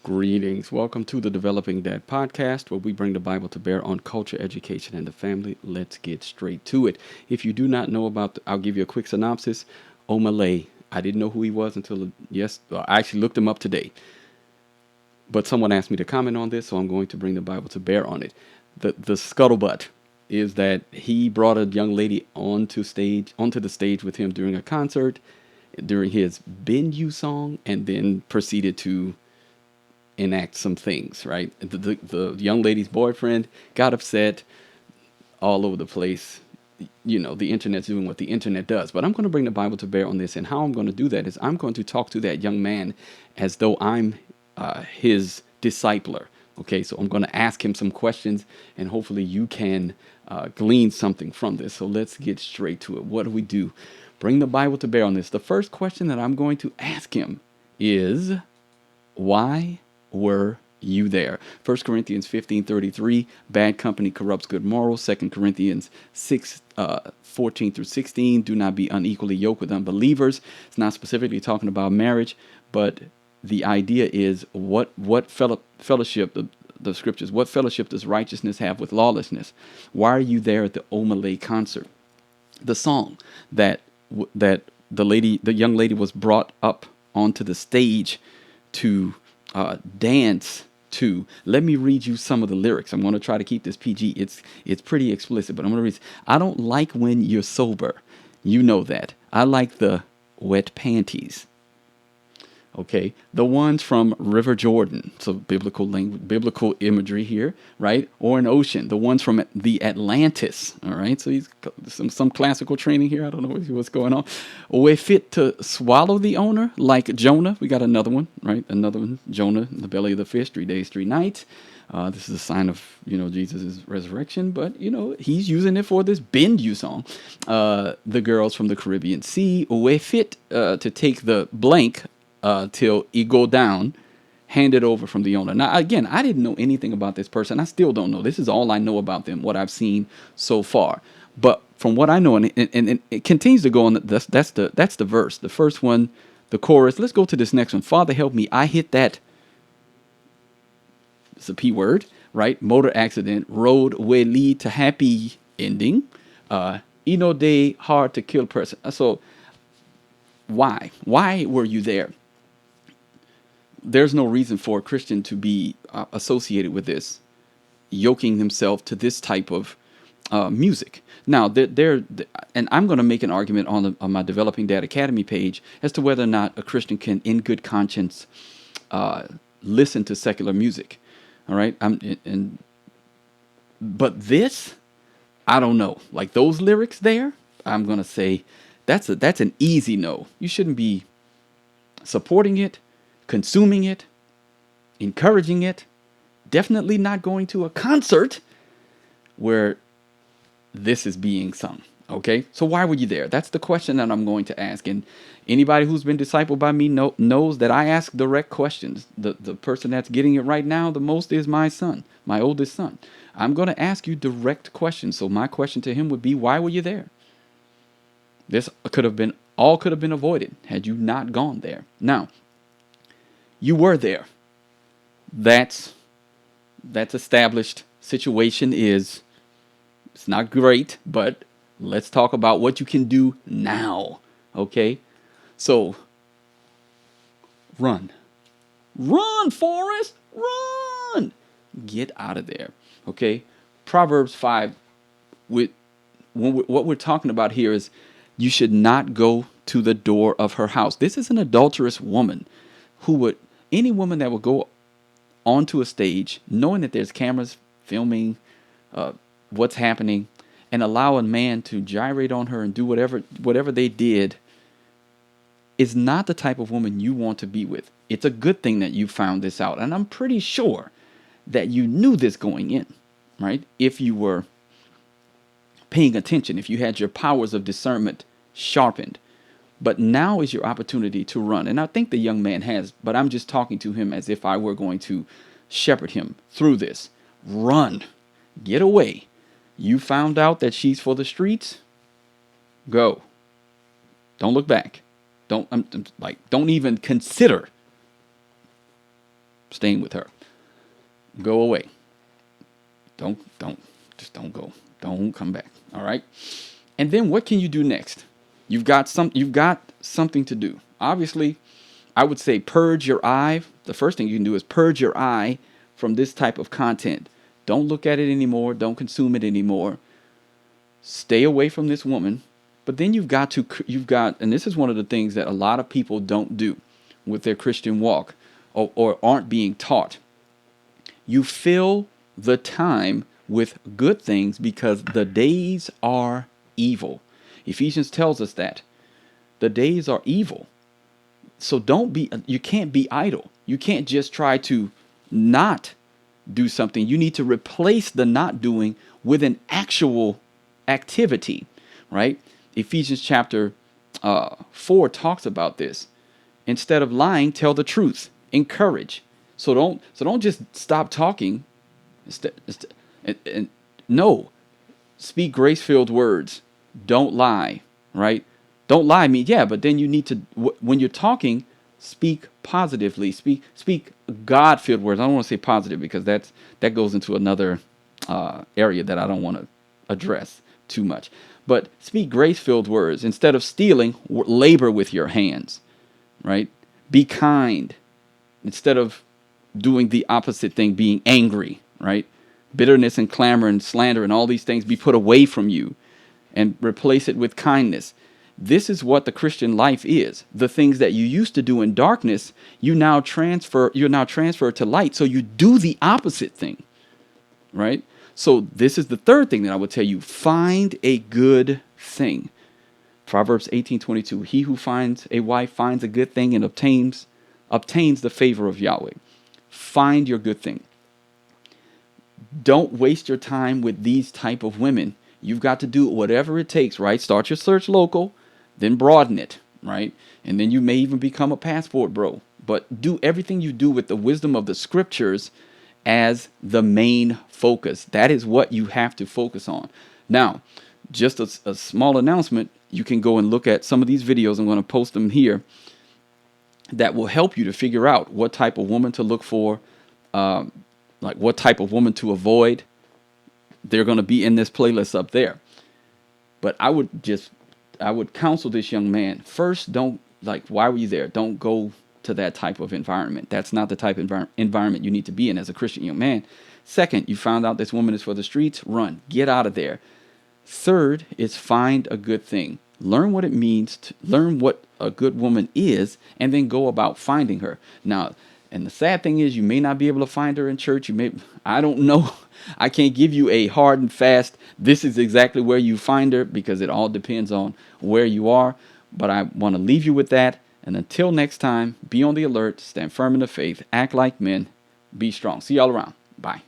Greetings. Welcome to the Developing Dad podcast, where we bring the Bible to bear on culture, education, and the family. Let's get straight to it. If you do not know about, I'll give you a quick synopsis. Omah Lay. I didn't know who he was until, I actually looked him up today. But someone asked me to comment on this, so I'm going to bring the Bible to bear on it. The scuttlebutt is that he brought a young lady onto the stage with him during a concert, during his Bend You song, and then proceeded to enact some things, right? The young lady's boyfriend got upset all over the place. You know, the internet's doing what the internet does. But I'm going to bring the Bible to bear on this. And how I'm going to do that is I'm going to talk to that young man as though I'm his discipler. Okay, so I'm going to ask him some questions, and hopefully you can glean something from this. So let's get straight to it. What do we do? Bring the Bible to bear on this. The first question that I'm going to ask him is, why were you there? 1 Corinthians 15:33, bad company corrupts good morals. 2 Corinthians 6:14 through 16, do not be unequally yoked with unbelievers. It's not specifically talking about marriage, but the idea is what fellowship, the scriptures, what fellowship does righteousness have with lawlessness? Why are you there at the Omah Lay concert? The song that the young lady was brought up onto the stage to dance to. Let me read you some of the lyrics. I'm going to try to keep this PG. It's pretty explicit, but I'm going to read. I don't like when you're sober. You know that. I like the wet panties. Okay, the ones from River Jordan, so biblical language, biblical imagery here, right? Or an ocean, the ones from the Atlantis. All right, so he's some classical training here. I don't know what's going on. We fit to swallow the owner like Jonah. We got another one, right? Another one, Jonah in the belly of the fish, 3 days, 3 nights. This is a sign of Jesus' resurrection, but he's using it for this Bend You song. The girls from the Caribbean Sea. We fit to take the blank till it go down, hand it over from the owner. Now, again, I didn't know anything about this person. I still don't know. This is all I know about them, what I've seen so far. But from what I know, and it continues to go on. That's the verse. The first one, the chorus. Let's go to this next one. Father, help me. I hit that. It's a P word, right? Motor accident. Road way lead to happy ending. Day hard to kill person. So why? Why were you there? There's no reason for a Christian to be associated with this, yoking himself to this type of music. Now, and I'm going to make an argument on my Developing Dad Academy page as to whether or not a Christian can, in good conscience, listen to secular music. All right, but this, I don't know. Like those lyrics there, I'm going to say that's an easy no. You shouldn't be supporting it, consuming it, encouraging it, definitely not going to a concert where this is being sung. Okay, so why were you there? That's the question that I'm going to ask. And anybody who's been discipled by me knows that I ask direct questions. The person that's getting it right now the most is my son, my oldest son. I'm going to ask you direct questions. So my question to him would be, why were you there? This could have been avoided had you not gone there. Now, you were there. That's established. Situation is, it's not great, but let's talk about what you can do now. Okay? So run. Run, Forrest. Run. Get out of there. Okay? Proverbs 5, what we're talking about here is you should not go to the door of her house. This is an adulterous woman any woman that would go onto a stage knowing that there's cameras filming what's happening and allow a man to gyrate on her and do whatever they did is not the type of woman you want to be with. It's a good thing that you found this out. And I'm pretty sure that you knew this going in, right? If you were paying attention, if you had your powers of discernment sharpened. But now is your opportunity to run. And I think the young man has, but I'm just talking to him as if I were going to shepherd him through this. Run. Get away. You found out that she's for the streets? Go. Don't look back. Don't even consider staying with her. Go away. Just don't go. Don't come back. All right. And then what can you do next? You've got something to do. Obviously, I would say purge your eye. The first thing you can do is purge your eye from this type of content. Don't look at it anymore. Don't consume it anymore. Stay away from this woman. But then you've got, and this is one of the things that a lot of people don't do with their Christian walk, or aren't being taught. You fill the time with good things because the days are evil. Ephesians tells us that the days are evil. So you can't be idle. You can't just try to not do something. You need to replace the not doing with an actual activity, right? Ephesians chapter 4 talks about this. Instead of lying, tell the truth. Encourage. So don't just stop talking. No, speak grace-filled words. Don't lie, right? Don't lie. But then you need to, when you're talking, speak positively. Speak God-filled words. I don't want to say positive because that goes into another area that I don't want to address too much. But speak grace-filled words. Instead of stealing, labor with your hands, right? Be kind. Instead of doing the opposite thing, being angry, right? Bitterness and clamor and slander and all these things be put away from you and replace it with kindness. This is what the Christian life is. The things that you used to do in darkness, you're now transferred to light. So you do the opposite thing, right? So this is the third thing that I would tell you. Find a good thing. Proverbs 18:22. He who finds a wife finds a good thing and obtains the favor of Yahweh. Find your good thing. Don't waste your time with these type of women. You've got to do whatever it takes, right? Start your search local, then broaden it, right? And then you may even become a passport bro. But do everything you do with the wisdom of the scriptures as the main focus. That is what you have to focus on. Now, just a small announcement. You can go and look at some of these videos. I'm going to post them here. That will help you to figure out what type of woman to look for, like what type of woman to avoid. They're going to be in this playlist up there. But I would counsel this young man. First, why were you there? Don't go to that type of environment. That's not the type of environment you need to be in as a Christian young man. Second, you found out this woman is for the streets. Run. Get out of there. Third is find a good thing. Learn what it means to learn what a good woman is, and then go about finding her. Now, and the sad thing is, you may not be able to find her in church. I don't know. I can't give you a hard and fast, this is exactly where you find her, because it all depends on where you are. But I want to leave you with that. And until next time, be on the alert, stand firm in the faith, act like men, be strong. See y'all around. Bye.